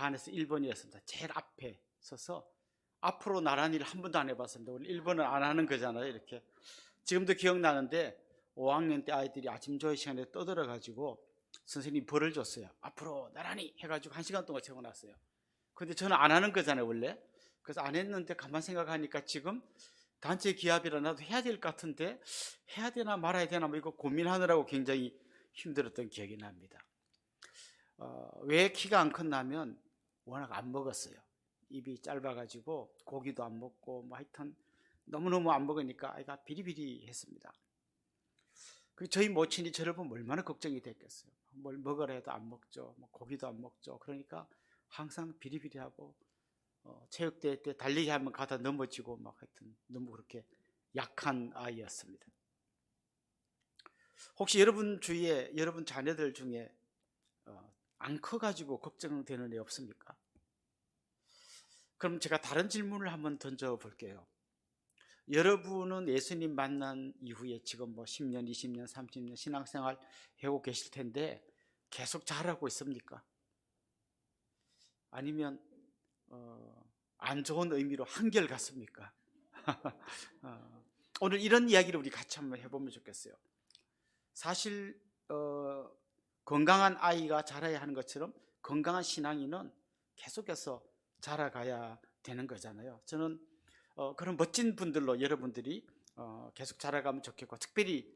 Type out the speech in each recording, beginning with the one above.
반에서 1번이었습니다. 제일 앞에 서서 앞으로 나란 일을 한 번도 안 해봤습니다. 우리 1번은 안 하는 거잖아요. 이렇게 지금도 기억나는데 5학년 때 아이들이 아침 조회 시간에 떠들어 가지고 선생님이 벌을 줬어요. 앞으로 나란히 해가지고 1시간 동안 적어놨어요. 근데 저는 안 하는 거잖아요 원래. 그래서 안 했는데 가만 생각하니까 지금 단체 기합이라 나도 해야 될 것 같은데 해야 되나 말아야 되나 뭐 이거 고민하느라고 굉장히 힘들었던 기억이 납니다. 왜 키가 안 컸냐면 워낙 안 먹었어요. 입이 짧아가지고 고기도 안 먹고 뭐 하여튼 너무너무 안 먹으니까 아이가 비리비리했습니다. 저희 모친이 저를 보면 얼마나 걱정이 됐겠어요. 뭘 먹으라 해도 안 먹죠. 뭐 고기도 안 먹죠. 그러니까 항상 비리비리하고 체육대회 때 달리기 하면 가다 넘어지고 막 하여튼 너무 그렇게 약한 아이였습니다. 혹시 여러분 주위에 여러분 자녀들 중에 안 커가지고 걱정되는 애 없습니까? 그럼 제가 다른 질문을 한번 던져볼게요. 여러분은 예수님 만난 이후에 지금 뭐 10년, 20년, 30년 신앙생활 해오고 계실 텐데 계속 잘하고 있습니까? 아니면 안 좋은 의미로 한결같습니까? 오늘 이런 이야기를 우리 같이 한번 해보면 좋겠어요. 사실 건강한 아이가 자라야 하는 것처럼 건강한 신앙인은 계속해서 자라가야 되는 거잖아요. 저는 그런 멋진 분들로 여러분들이 계속 자라가면 좋겠고, 특별히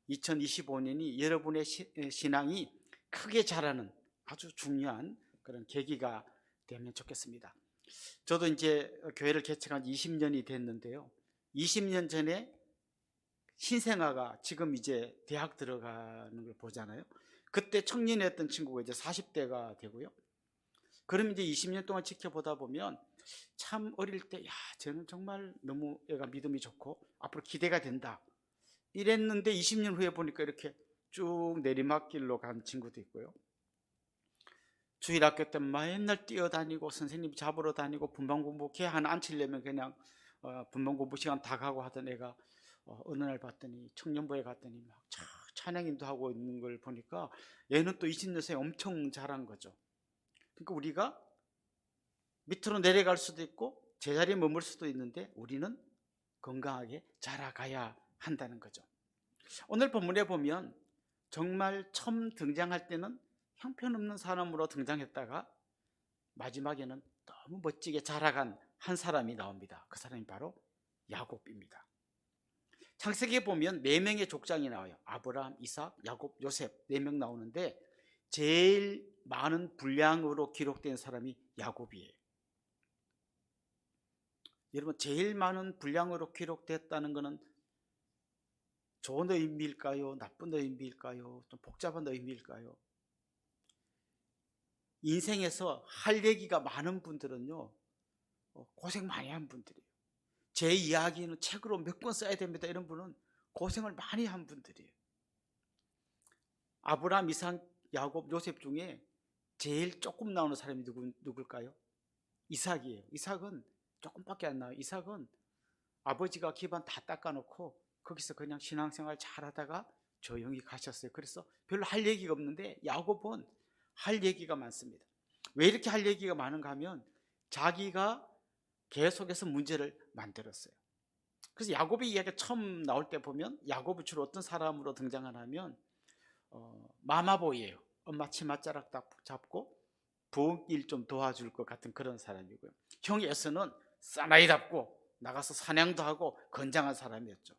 2025년이 여러분의 신앙이 크게 자라는 아주 중요한 그런 계기가 되면 좋겠습니다. 저도 이제 교회를 개척한 지 20년이 됐는데요. 20년 전에 신생아가 지금 이제 대학 들어가는 걸 보잖아요. 그때 청년이었던 친구가 이제 40대가 되고요. 그럼 이제 20년 동안 지켜보다 보면 참 어릴 때, 야, 쟤는 정말 너무 애가 믿음이 좋고 앞으로 기대가 된다 이랬는데 20년 후에 보니까 이렇게 쭉 내리막길로 간 친구도 있고요. 주일학교 때 맨날 뛰어다니고 선생님 잡으러 다니고 분반 공부 걔 하나 앉히려면 그냥 분반 공부 시간 다 가고 하던 애가 어느 날 봤더니 청년부에 갔더니 막 찬양인도 하고 있는 걸 보니까 얘는 또 20년생에 엄청 잘한 거죠. 그러니까 우리가 밑으로 내려갈 수도 있고 제자리에 머물 수도 있는데 우리는 건강하게 자라가야 한다는 거죠. 오늘 본문에 보면 정말 처음 등장할 때는 형편없는 사람으로 등장했다가 마지막에는 너무 멋지게 자라간 한 사람이 나옵니다. 그 사람이 바로 야곱입니다. 창세기에 보면 4명의 족장이 나와요. 아브라함, 이삭, 야곱, 요셉 4명 나오는데 제일 많은 분량으로 기록된 사람이 야곱이에요. 여러분, 제일 많은 분량으로 기록됐다는 것은 좋은 의미일까요? 나쁜 의미일까요? 좀 복잡한 의미일까요? 인생에서 할 얘기가 많은 분들은요, 고생 많이 한 분들이에요. 제 이야기는 책으로 몇 권 써야 됩니다. 이런 분은 고생을 많이 한 분들이에요. 아브라함, 이삭, 야곱, 요셉 중에 제일 조금 나오는 사람이 누굴까요? 이삭이에요. 이삭은 조금밖에 안 나와요. 이삭은 아버지가 기반 다 닦아놓고 거기서 그냥 신앙생활 잘하다가 조용히 가셨어요. 그래서 별로 할 얘기가 없는데 야곱은 할 얘기가 많습니다. 왜 이렇게 할 얘기가 많은가 하면 자기가 계속해서 문제를 만들었어요. 그래서 야곱의 이야기가 처음 나올 때 보면 야곱은 주로 어떤 사람으로 등장하냐면 마마보이예요. 엄마 치맛자락 잡고 부엌 일 좀 도와줄 것 같은 그런 사람이고요. 형 에서는 사나이답고 나가서 사냥도 하고 건장한 사람이었죠.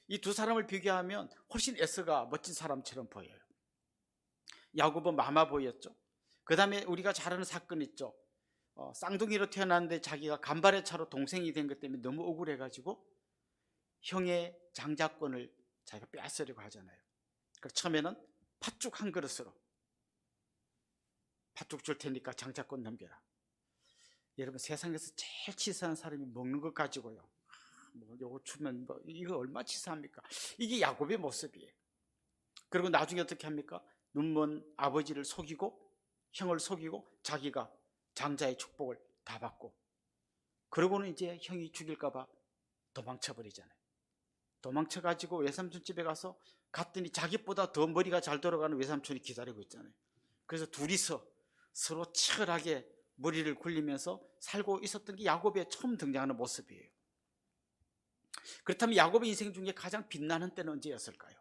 이 두 사람을 비교하면 훨씬 에서가 멋진 사람처럼 보여요. 야곱은 마마보이였죠. 그 다음에 우리가 잘 아는 사건 있죠. 쌍둥이로 태어났는데 자기가 간발의 차로 동생이 된 것 때문에 너무 억울해가지고 형의 장자권을 자기가 빼앗으려고 하잖아요. 그래서 처음에는 팥죽 한 그릇으로 팥죽 줄 테니까 장자권 넘겨라. 여러분, 세상에서 제일 치사한 사람이 먹는 것 가지고요, 뭐 요거 주면 뭐 이거 얼마 치사합니까? 이게 야곱의 모습이에요. 그리고 나중에 어떻게 합니까? 눈먼 아버지를 속이고 형을 속이고 자기가 장자의 축복을 다 받고, 그러고는 이제 형이 죽일까봐 도망쳐버리잖아요. 도망쳐가지고 외삼촌 집에 가서 갔더니 자기보다 더 머리가 잘 돌아가는 외삼촌이 기다리고 있잖아요. 그래서 둘이서 서로 치열하게 머리를 굴리면서 살고 있었던 게 야곱의 처음 등장하는 모습이에요. 그렇다면 야곱의 인생 중에 가장 빛나는 때는 언제였을까요?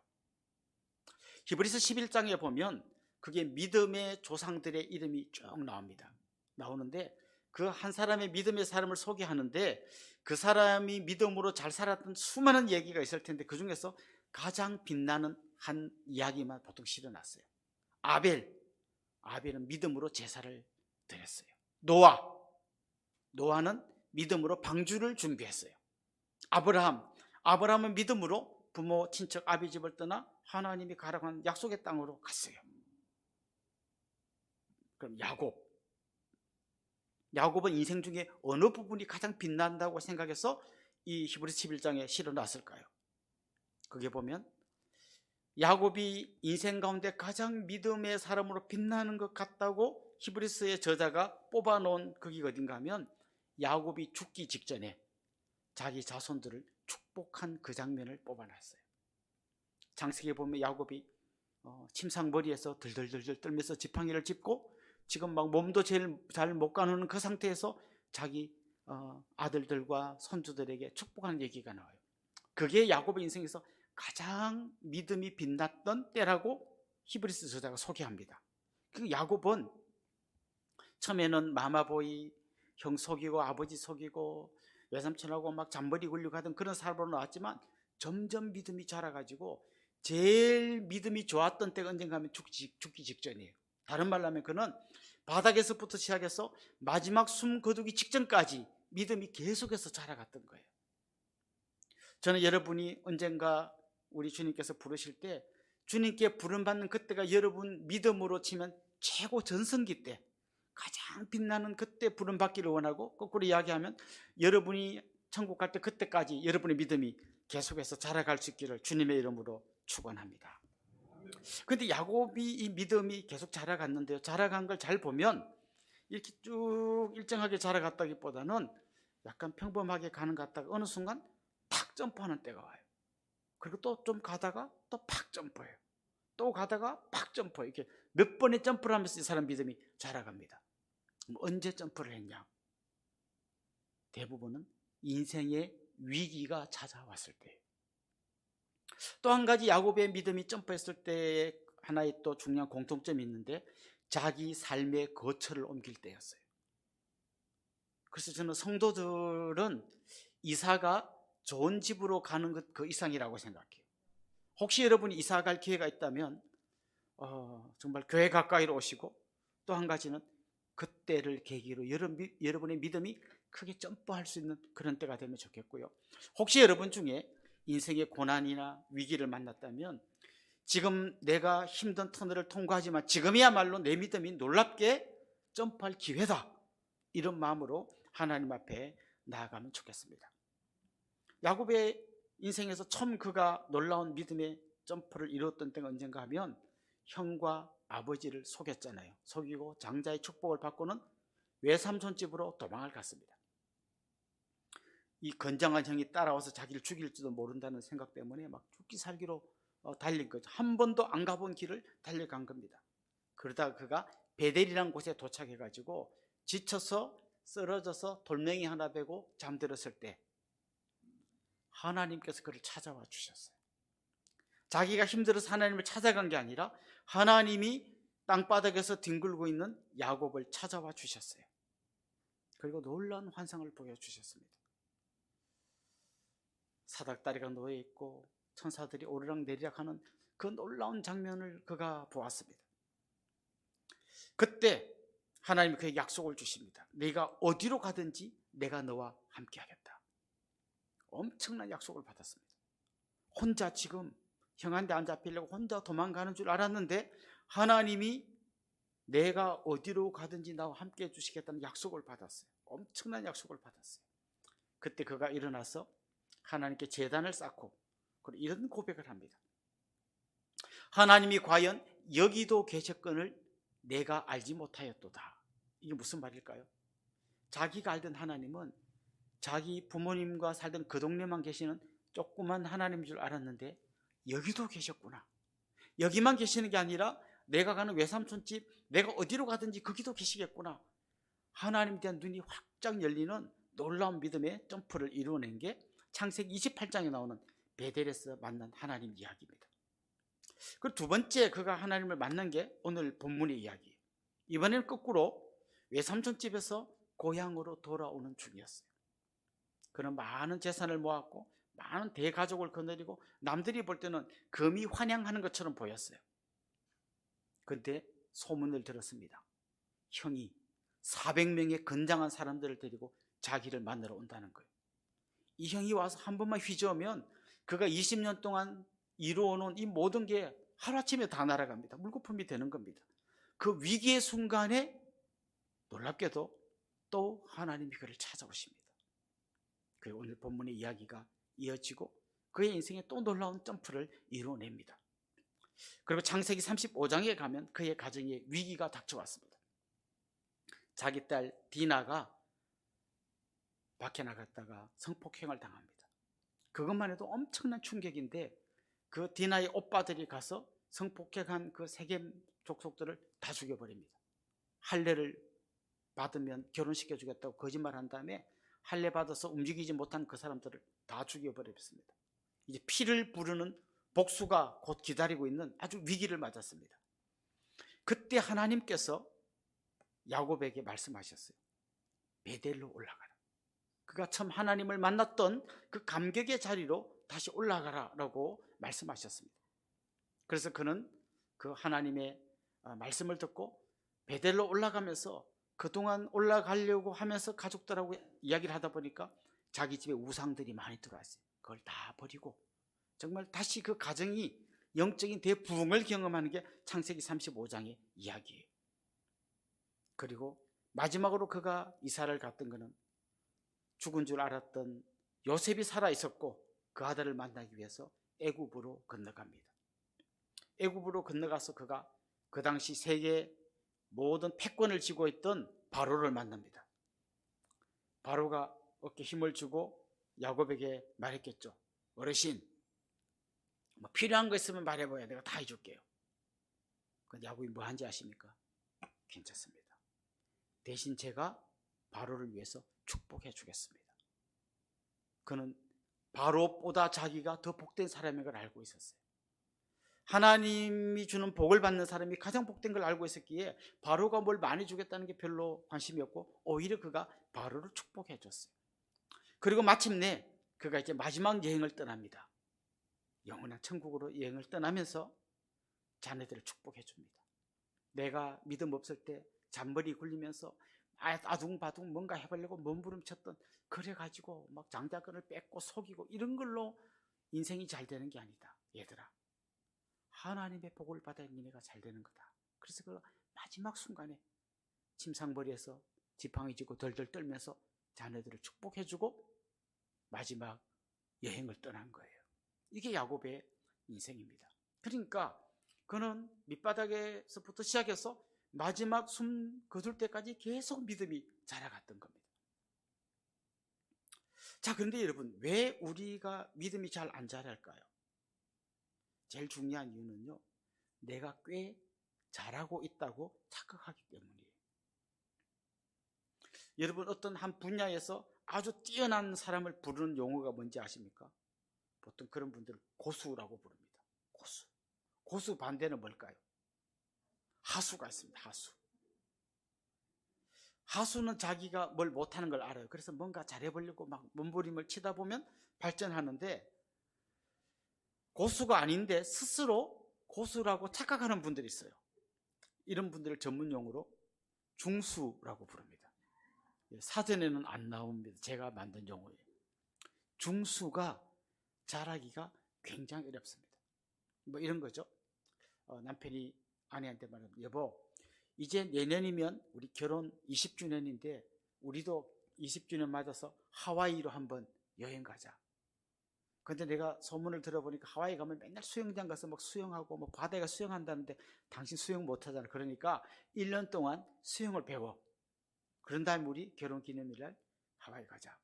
히브리서 11장에 보면 그게 믿음의 조상들의 이름이 쭉 나오는데 그 한 사람의 믿음의 사람을 소개하는데 그 사람이 믿음으로 잘 살았던 수많은 얘기가 있을 텐데 그 중에서 가장 빛나는 한 이야기만 보통 실어놨어요. 아벨은 믿음으로 제사를 드렸어요. 노아는 믿음으로 방주를 준비했어요. 아브라함은 믿음으로 부모 친척 아비 집을 떠나 하나님이 가라고 한 약속의 땅으로 갔어요. 그럼 야곱은 인생 중에 어느 부분이 가장 빛난다고 생각해서 이 히브리서 11장에 실어놨을까요? 그게 보면 야곱이 인생 가운데 가장 믿음의 사람으로 빛나는 것 같다고 히브리서의 저자가 뽑아놓은 그게 어딘가 하면 야곱이 죽기 직전에 자기 자손들을 축복한 그 장면을 뽑아놨어요. 장세기에 보면 야곱이 침상머리에서 들들들들 떨면서 지팡이를 짚고 지금 막 몸도 제일 잘 못 가누는 그 상태에서 자기 아들들과 손주들에게 축복하는 얘기가 나와요. 그게 야곱의 인생에서 가장 믿음이 빛났던 때라고 히브리서 저자가 소개합니다. 그 야곱은 처음에는 마마보이, 형 속이고 아버지 속이고 외삼촌하고 막 잔머리 굴리고 하던 그런 사람으로 나왔지만 점점 믿음이 자라가지고 제일 믿음이 좋았던 때가 언젠가 하면 죽기 직전이에요. 다른 말로 하면 그는 바닥에서부터 시작해서 마지막 숨 거두기 직전까지 믿음이 계속해서 자라갔던 거예요. 저는 여러분이 언젠가 우리 주님께서 부르실 때 주님께 부름받는 그때가 여러분 믿음으로 치면 최고 전성기 때 가장 빛나는 그때 부름받기를 원하고 거꾸로 이야기하면 여러분이 천국 갈 때 그때까지 여러분의 믿음이 계속해서 자라갈 수 있기를 주님의 이름으로 축원합니다. 그런데 야곱이 이 믿음이 계속 자라갔는데요. 자라간 걸 잘 보면 이렇게 쭉 일정하게 자라갔다기보다는 약간 평범하게 가는 것 같다가 어느 순간 탁 점프하는 때가 와요. 그리고 또 좀 가다가 또 팍 점프해요. 또 가다가 팍 점프해요. 이렇게 몇 번의 점프를 하면서 이 사람 믿음이 자라갑니다. 언제 점프를 했냐? 대부분은 인생의 위기가 찾아왔을 때예요. 또 한 가지 야곱의 믿음이 점프했을 때 하나의 또 중요한 공통점이 있는데 자기 삶의 거처를 옮길 때였어요. 그래서 저는 성도들은 이사가 좋은 집으로 가는 것 그 이상이라고 생각해요. 혹시 여러분이 이사 갈 기회가 있다면 정말 교회 가까이로 오시고 또 한 가지는 그때를 계기로 여러분의 믿음이 크게 점프할 수 있는 그런 때가 되면 좋겠고요. 혹시 여러분 중에 인생의 고난이나 위기를 만났다면 지금 내가 힘든 터널을 통과하지만 지금이야말로 내 믿음이 놀랍게 점프할 기회다, 이런 마음으로 하나님 앞에 나아가면 좋겠습니다. 야곱의 인생에서 처음 그가 놀라운 믿음의 점프를 이루었던 때가 언젠가 하면 형과 아버지를 속였잖아요. 속이고 장자의 축복을 받고는 외삼촌 집으로 도망을 갔습니다. 이 건장한 형이 따라와서 자기를 죽일지도 모른다는 생각 때문에 막 죽기 살기로 달린 거죠. 한 번도 안 가본 길을 달려간 겁니다. 그러다가 그가 베델이라는 곳에 도착해가지고 지쳐서 쓰러져서 돌멩이 하나 베고 잠들었을 때 하나님께서 그를 찾아와 주셨어요. 자기가 힘들어서 하나님을 찾아간 게 아니라 하나님이 땅바닥에서 뒹굴고 있는 야곱을 찾아와 주셨어요. 그리고 놀라운 환상을 보여주셨습니다. 사닥다리가 놓여있고 천사들이 오르락 내리락 하는 그 놀라운 장면을 그가 보았습니다. 그때 하나님이 그에게 약속을 주십니다. 네가 어디로 가든지 내가 너와 함께 하겠다. 엄청난 약속을 받았습니다. 혼자 지금 형한테 안 잡히려고 혼자 도망가는 줄 알았는데 하나님이 내가 어디로 가든지 나와 함께 해주시겠다는 약속을 받았어요. 엄청난 약속을 받았어요. 그때 그가 일어나서 하나님께 제단을 쌓고 이런 고백을 합니다. 하나님이 과연 여기도 계셨건을 내가 알지 못하였도다. 이게 무슨 말일까요? 자기가 알던 하나님은 자기 부모님과 살던 그 동네만 계시는 조그만 하나님인 줄 알았는데 여기도 계셨구나. 여기만 계시는 게 아니라 내가 가는 외삼촌집, 내가 어디로 가든지 거기도 계시겠구나. 하나님에 대한 눈이 확장 열리는 놀라운 믿음의 점프를 이루어낸 게 창세기 28장에 나오는 베델에서 만난 하나님 이야기입니다. 그리고 두 번째 그가 하나님을 만난 게 오늘 본문의 이야기예요. 이번에는 거꾸로 외삼촌 집에서 고향으로 돌아오는 중이었어요. 그는 많은 재산을 모았고 많은 대가족을 거느리고 남들이 볼 때는 금이 환영하는 것처럼 보였어요. 그런데 소문을 들었습니다. 형이 400명의 건장한 사람들을 데리고 자기를 만나러 온다는 거예요. 이 형이 와서 한 번만 휘저으면 그가 20년 동안 이루어놓은 이 모든 게 하루아침에 다 날아갑니다. 물거품이 되는 겁니다. 그 위기의 순간에 놀랍게도 또 하나님이 그를 찾아오십니다. 그리고 오늘 본문의 이야기가 이어지고 그의 인생에 또 놀라운 점프를 이루어냅니다. 그리고 창세기 35장에 가면 그의 가정에 위기가 닥쳐왔습니다. 자기 딸 디나가 밖에 나갔다가 성폭행을 당합니다. 그것만 해도 엄청난 충격인데 그 디나의 오빠들이 가서 성폭행한 그 세겜 족속들을 다 죽여버립니다. 할례를 받으면 결혼시켜주겠다고 거짓말한 다음에 할례 받아서 움직이지 못한 그 사람들을 다 죽여버렸습니다. 이제 피를 부르는 복수가 곧 기다리고 있는 아주 위기를 맞았습니다. 그때 하나님께서 야곱에게 말씀하셨어요. 베델로 올라가라. 그가 처음 하나님을 만났던 그 감격의 자리로 다시 올라가라라고 말씀하셨습니다. 그래서 그는 그 하나님의 말씀을 듣고 베델로 올라가면서 그동안 올라가려고 하면서 가족들하고 이야기를 하다 보니까 자기 집에 우상들이 많이 들어왔어요. 그걸 다 버리고 정말 다시 그 가정이 영적인 대부흥을 경험하는 게 창세기 35장의 이야기예요. 그리고 마지막으로 그가 이사를 갔던 것은 죽은 줄 알았던 요셉이 살아 있었고 그 아들을 만나기 위해서 애굽으로 건너갑니다. 애굽으로 건너가서 그가 그 당시 세계 모든 패권을 쥐고 있던 바로를 만납니다. 바로가 어깨에 힘을 주고 야곱에게 말했겠죠. 어르신, 뭐 필요한 거 있으면 말해봐야 내가 다 해줄게요. 근데 야곱이 뭐 한지 아십니까? 괜찮습니다. 대신 제가 바로를 위해서 축복해 주겠습니다. 그는 바로보다 자기가 더 복된 사람인 걸 알고 있었어요. 하나님이 주는 복을 받는 사람이 가장 복된 걸 알고 있었기에 바로가 뭘 많이 주겠다는 게 별로 관심이 없고 오히려 그가 바로를 축복해 줬어요. 그리고 마침내 그가 이제 마지막 여행을 떠납니다. 영원한 천국으로 여행을 떠나면서 자네들을 축복해 줍니다. 내가 믿음 없을 때 잔머리 굴리면서 아둥바둥 뭔가 해보려고 몸부림쳤던 그래가지고 막 장자권을 뺏고 속이고 이런 걸로 인생이 잘 되는 게 아니다. 얘들아, 하나님의 복을 받아야 니네가 잘 되는 거다. 그래서 그 마지막 순간에 침상머리에서 지팡이 쥐고 덜덜 떨면서 자녀들을 축복해주고 마지막 여행을 떠난 거예요. 이게 야곱의 인생입니다. 그러니까 그는 밑바닥에서부터 시작해서 마지막 숨 거둘 때까지 계속 믿음이 자라갔던 겁니다. 자, 그런데 여러분, 왜 우리가 믿음이 잘 안 자랄까요? 제일 중요한 이유는요, 내가 꽤 잘하고 있다고 착각하기 때문이에요. 여러분, 어떤 한 분야에서 아주 뛰어난 사람을 부르는 용어가 뭔지 아십니까? 보통 그런 분들을 고수라고 부릅니다. 고수. 고수 반대는 뭘까요? 하수가 있습니다. 하수. 하수는 자기가 뭘 못하는 걸 알아요. 그래서 뭔가 잘해보려고 막 몸부림을 치다 보면 발전하는데, 고수가 아닌데 스스로 고수라고 착각하는 분들이 있어요. 이런 분들을 전문 용어로 중수라고 부릅니다. 사전에는 안 나옵니다. 제가 만든 용어예요. 중수가 잘하기가 굉장히 어렵습니다. 뭐 이런 거죠. 남편이 아내한테 말합니다. 여보, 이제 내년이면 우리 결혼 20주년인데 우리도 20주년 맞아서 하와이로 한번 여행 가자. 근데 내가 소문을 들어보니까 하와이 가면 맨날 수영장 가서 막 수영하고 뭐 바다에 가 수영한다는데 당신 수영 못하잖아. 그러니까 1년 동안 수영을 배워. 그런 다음에 우리 결혼 기념일날 하와이 가자.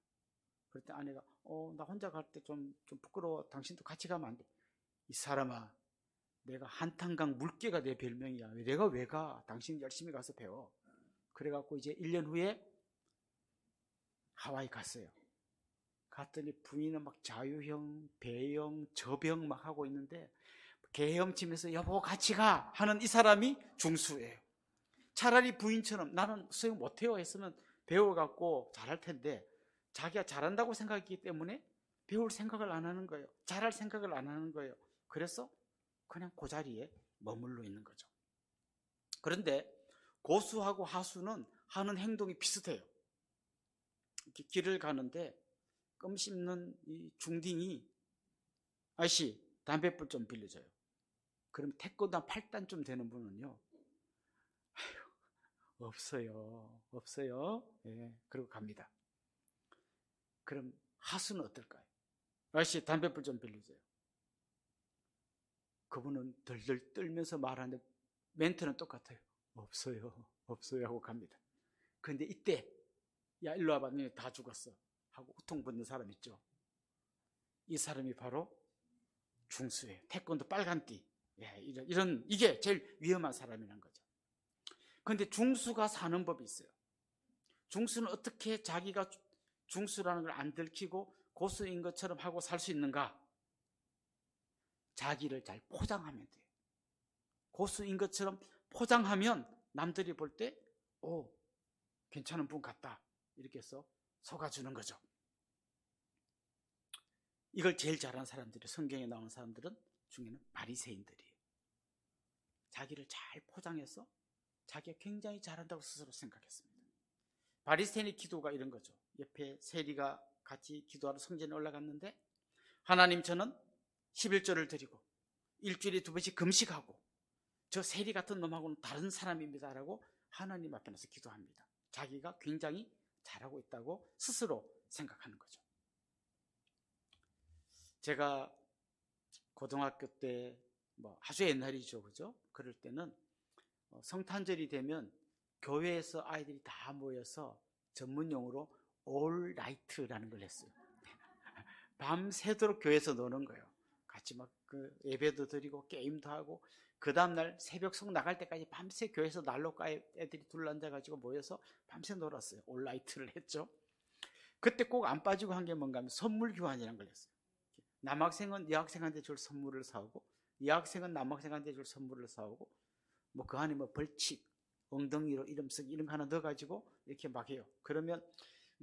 그랬더니 아내가 나 혼자 갈 때 좀 부끄러워. 당신도 같이 가면 안 돼. 이 사람아, 내가 한탄강 물개가 내 별명이야. 내가 왜 가? 당신 열심히 가서 배워. 그래갖고 이제 1년 후에 하와이 갔어요. 갔더니 부인은 막 자유형, 배영, 저병 막 하고 있는데 개헤엄치면서 여보 같이 가 하는 이 사람이 중수예요. 차라리 부인처럼 나는 수영 못해요 했으면 배워갖고 잘할 텐데 자기가 잘한다고 생각했기 때문에 배울 생각을 안 하는 거예요. 잘할 생각을 안 하는 거예요. 그래서 그냥 그 자리에 머물러 있는 거죠. 그런데 고수하고 하수는 하는 행동이 비슷해요. 이렇게 길을 가는데 껌 씹는 이 중딩이 아저씨 담뱃불 좀 빌려줘요. 그럼 태권도 한 8단쯤 되는 분은요, 아휴, 없어요. 예, 그러고 갑니다. 그럼 하수는 어떨까요? 아저씨 담뱃불 좀 빌려줘요. 그분은 덜덜 떨면서 말하는데 멘트는 똑같아요. 없어요 하고 갑니다. 그런데 이때 야 일로 와봐, 너네 다 죽었어 하고 우통 벗는 사람 있죠. 이 사람이 바로 중수예요. 태권도 빨간띠. 예, 이런 이게 제일 위험한 사람이라는 거죠. 그런데 중수가 사는 법이 있어요. 중수는 어떻게 자기가 중수라는 걸 안 들키고 고수인 것처럼 하고 살 수 있는가? 자기를 잘 포장하면 돼요. 고수인 것처럼 포장하면 남들이 볼 때 오, 괜찮은 분 같다 이렇게 해서 속아주는 거죠. 이걸 제일 잘하는 사람들이, 성경에 나오는 사람들은 중에는 바리새인들이에요. 자기를 잘 포장해서 자기가 굉장히 잘한다고 스스로 생각했습니다. 바리새인의 기도가 이런 거죠. 옆에 세리가 같이 기도하러 성전에 올라갔는데 하나님 저는 11조를 드리고 일주일에 2번씩 금식하고 저 세리 같은 놈하고는 다른 사람입니다 라고 하나님 앞에 나서 기도합니다. 자기가 굉장히 잘하고 있다고 스스로 생각하는 거죠. 제가 고등학교 때 아주 옛날이죠, 그죠? 그럴 때는 성탄절이 되면 교회에서 아이들이 다 모여서 전문용어로 올 나이트라는 걸 했어요. 밤새도록 교회에서 노는 거예요. 같이 막 그 예배도 드리고 게임도 하고 그 다음날 새벽송 나갈 때까지 밤새 교회에서 난로가 애들이 둘러앉아가지고 모여서 밤새 놀았어요. 올 나이트를 했죠. 그때 꼭 안 빠지고 한 게 뭔가 하면 선물 교환이라는 걸 했어요. 남학생은 여학생한테 줄 선물을 사오고 여학생은 남학생한테 줄 선물을 사오고 그 안에 벌칙, 엉덩이로 이름 쓰기 이런 거 하나 넣어가지고 이렇게 막 해요. 그러면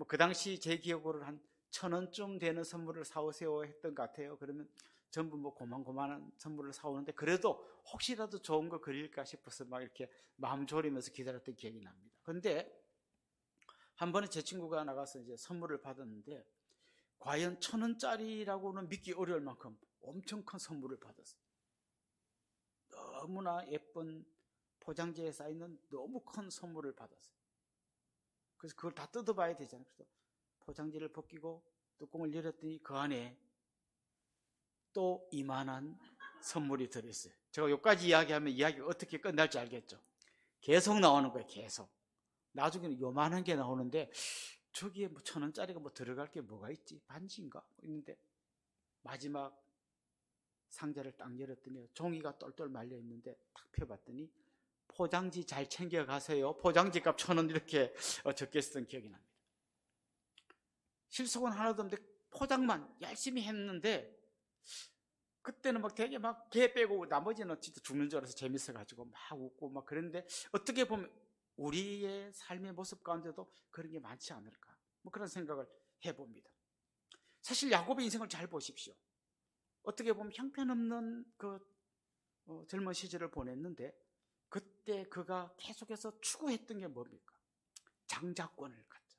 그 당시 제 기억으로는 한 1,000원쯤 되는 선물을 사오세요 했던 것 같아요. 그러면 전부 고만고만한 선물을 사오는데 그래도 혹시라도 좋은 거 그릴까 싶어서 막 이렇게 마음 졸이면서 기다렸던 기억이 납니다. 그런데 한 번에 제 친구가 나가서 이제 선물을 받았는데 과연 1,000원짜리라고는 믿기 어려울 만큼 엄청 큰 선물을 받았어요. 너무나 예쁜 포장지에 쌓이는 너무 큰 선물을 받았어요. 그래서 그걸 다 뜯어봐야 되잖아요. 그래서 포장지를 벗기고 뚜껑을 열었더니 그 안에 또 이만한 선물이 들어있어요. 제가 여기까지 이야기하면 이야기가 어떻게 끝날지 알겠죠? 계속 나오는 거예요. 계속. 나중에는 요만한 게 나오는데 저기에 1,000원짜리가 들어갈 게 뭐가 있지? 반지인가? 있는데 마지막 상자를 딱 열었더니 종이가 똘똘 말려 있는데 탁 펴봤더니 포장지 잘 챙겨 가세요. 포장지 값 1,000원 이렇게 적혀 있었던 기억이 납니다. 실속은 하나도 없는데 포장만 열심히 했는데 그때는 되게 개 빼고 나머지는 진짜 죽는 줄 알아서 재밌어가지고 막 웃고 막 그랬는데 어떻게 보면 우리의 삶의 모습 가운데도 그런 게 많지 않을까 그런 생각을 해봅니다. 사실 야곱의 인생을 잘 보십시오. 어떻게 보면 형편없는 젊은 시절을 보냈는데 그때 그가 계속해서 추구했던 게 뭡니까? 장자권을 갖자.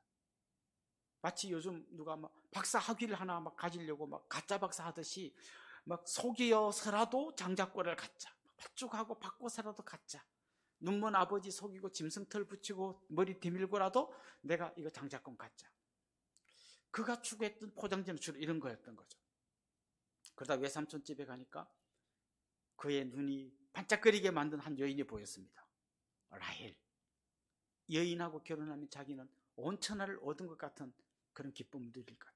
마치 요즘 누가 박사 학위를 하나 가지려고 가짜 박사 하듯이 속여서라도 장자권을 갖자. 팥죽하고 바꿔서라도 갖자. 눈먼 아버지 속이고 짐승털 붙이고 머리 뒤밀고라도 내가 이거 장자권 갖자. 그가 추구했던 포장지는 주로 이런 거였던 거죠. 그러다 외삼촌 집에 가니까 그의 눈이 반짝거리게 만든 한 여인이 보였습니다. 라헬. 여인하고 결혼하면 자기는 온 천하를 얻은 것 같은 그런 기쁨을 누릴 것 같아요.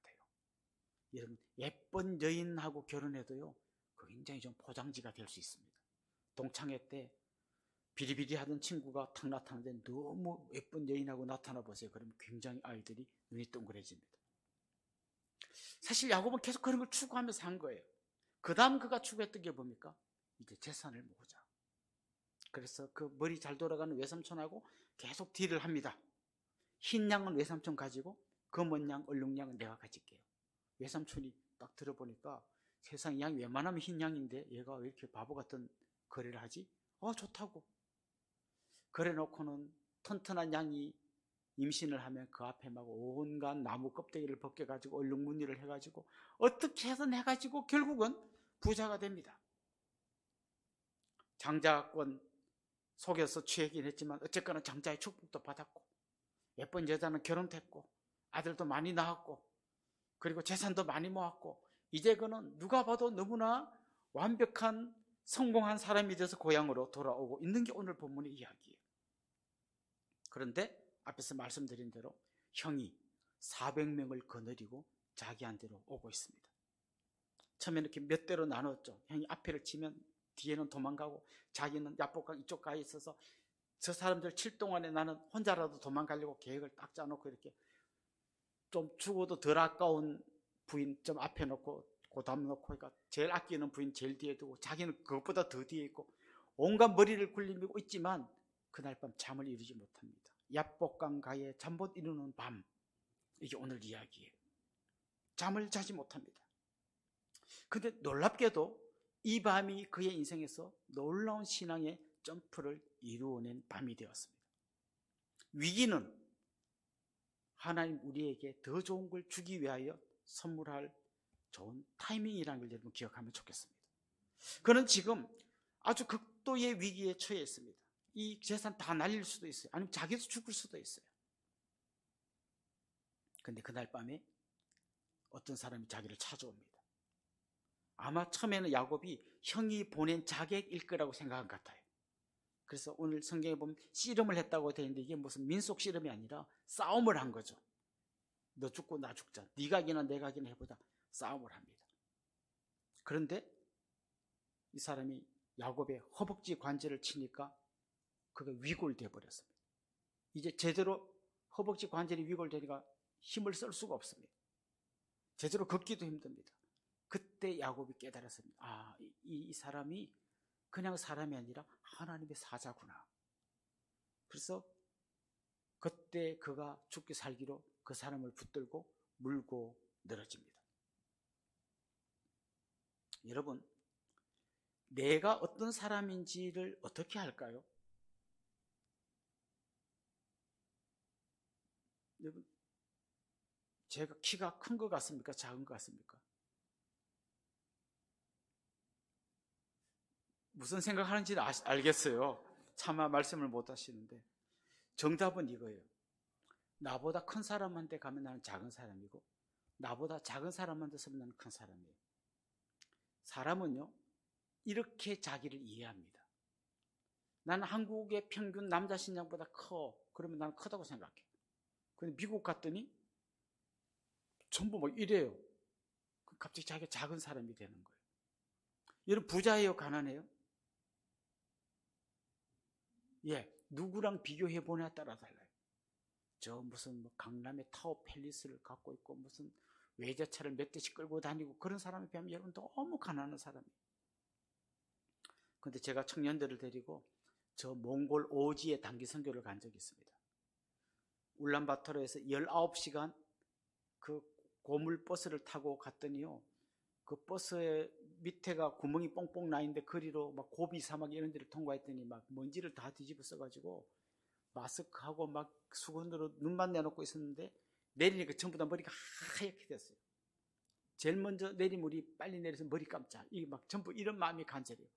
여러분, 예쁜 여인하고 결혼해도요 굉장히 좀 포장지가 될 수 있습니다. 동창회 때 비리비리하던 친구가 탁 나타나는데 너무 예쁜 여인하고 나타나 보세요. 그러면 굉장히 아이들이 눈이 동그래집니다. 사실 야곱은 계속 그런 걸 추구하면서 한 거예요. 그 다음 그가 추구했던 게 뭡니까? 이제 재산을 모으자. 그래서 그 머리 잘 돌아가는 외삼촌하고 계속 딜을 합니다. 흰 양은 외삼촌 가지고 검은 양, 얼룩양은 내가 가질게요. 외삼촌이 딱 들어보니까 세상 양이 웬만하면 흰 양인데 얘가 왜 이렇게 바보 같은 거래를 하지? 좋다고. 그래 놓고는 튼튼한 양이 임신을 하면 그 앞에 막 온갖 나무 껍데기를 벗겨가지고 얼룩무늬를 해가지고 어떻게 해서 해가지고 결국은 부자가 됩니다. 장자권 속여서 취하긴 했지만 어쨌거나 장자의 축복도 받았고 예쁜 여자는 결혼했고 아들도 많이 낳았고 그리고 재산도 많이 모았고 이제 그는 누가 봐도 너무나 완벽한 성공한 사람이 돼서 고향으로 돌아오고 있는 게 오늘 본문의 이야기예요. 그런데 앞에서 말씀드린 대로 형이 400명을 거느리고 자기한테로 오고 있습니다. 처음에 이렇게 몇 대로 나눴죠. 형이 앞에를 치면 뒤에는 도망가고 자기는 야복강 이쪽 가에 있어서 저 사람들 칠 동안에 나는 혼자라도 도망가려고 계획을 딱 짜놓고 이렇게 좀 죽어도 덜 아까운 부인 좀 앞에 놓고 고담 놓고 그러니까 제일 아끼는 부인 제일 뒤에 두고 자기는 그것보다 더 뒤에 있고 온갖 머리를 굴리고 있지만 그날 밤 잠을 이루지 못합니다. 야복강 가에 잠 못 이루는 밤, 이게 오늘 이야기예요. 잠을 자지 못합니다. 근데 놀랍게도 이 밤이 그의 인생에서 놀라운 신앙의 점프를 이루어낸 밤이 되었습니다. 위기는 하나님 우리에게 더 좋은 걸 주기 위하여 선물할 좋은 타이밍이라는 걸 여러분 기억하면 좋겠습니다. 그는 지금 아주 극도의 위기에 처해 있습니다. 이 재산 다 날릴 수도 있어요. 아니면 자기도 죽을 수도 있어요. 그런데 그날 밤에 어떤 사람이 자기를 찾아옵니다. 아마 처음에는 야곱이 형이 보낸 자객일 거라고 생각한 것 같아요. 그래서 오늘 성경에 보면 씨름을 했다고 되어 있는데 이게 무슨 민속 씨름이 아니라 싸움을 한 거죠. 너 죽고 나 죽자. 네가 기나 내가 기나 해보자. 싸움을 합니다. 그런데 이 사람이 야곱의 허벅지 관절을 치니까 그게 위골돼 버렸습니다. 이제 제대로 허벅지 관절이 위골되니까 힘을 쓸 수가 없습니다. 제대로 걷기도 힘듭니다. 그때 야곱이 깨달았습니다. 이 사람이 그냥 사람이 아니라 하나님의 사자구나. 그래서 그때 그가 죽기 살기로 그 사람을 붙들고 물고 늘어집니다. 여러분, 내가 어떤 사람인지를 어떻게 할까요? 여러분, 제가 키가 큰 것 같습니까? 작은 것 같습니까? 무슨 생각하는지는 알겠어요. 차마 말씀을 못 하시는데 정답은 이거예요. 나보다 큰 사람한테 가면 나는 작은 사람이고 나보다 작은 사람한테 서면 나는 큰 사람이에요. 사람은요 이렇게 자기를 이해합니다. 나는 한국의 평균 남자 신장보다 커. 그러면 나는 크다고 생각해. 근데 미국 갔더니 전부 막 이래요. 갑자기 자기가 작은 사람이 되는 거예요. 여러분 부자예요? 가난해요? 예, 누구랑 비교해보냐에 따라 달라요. 저 무슨 뭐 강남의 타워 팰리스를 갖고 있고 무슨 외제차를 몇 대씩 끌고 다니고 그런 사람에 비하면 여러분 너무 가난한 사람이에요. 근데 제가 청년들을 데리고 저 몽골 오지에 단기 선교를 간 적이 있습니다. 울란바토르에서 19시간 그 고물 버스를 타고 갔더니요. 그 버스의 밑에가 구멍이 뽕뽕 나 있는데 거리로 막 고비 사막 이런 데를 통과했더니 막 먼지를 다 뒤집어 써가지고 마스크하고 막 수건으로 눈만 내놓고 있었는데 내리니까 전부 다 머리가 하얗게 됐어요. 제일 먼저 내린 물이 빨리 내려서 머리 깜짝. 이게 막 전부 이런 마음이 간절해요.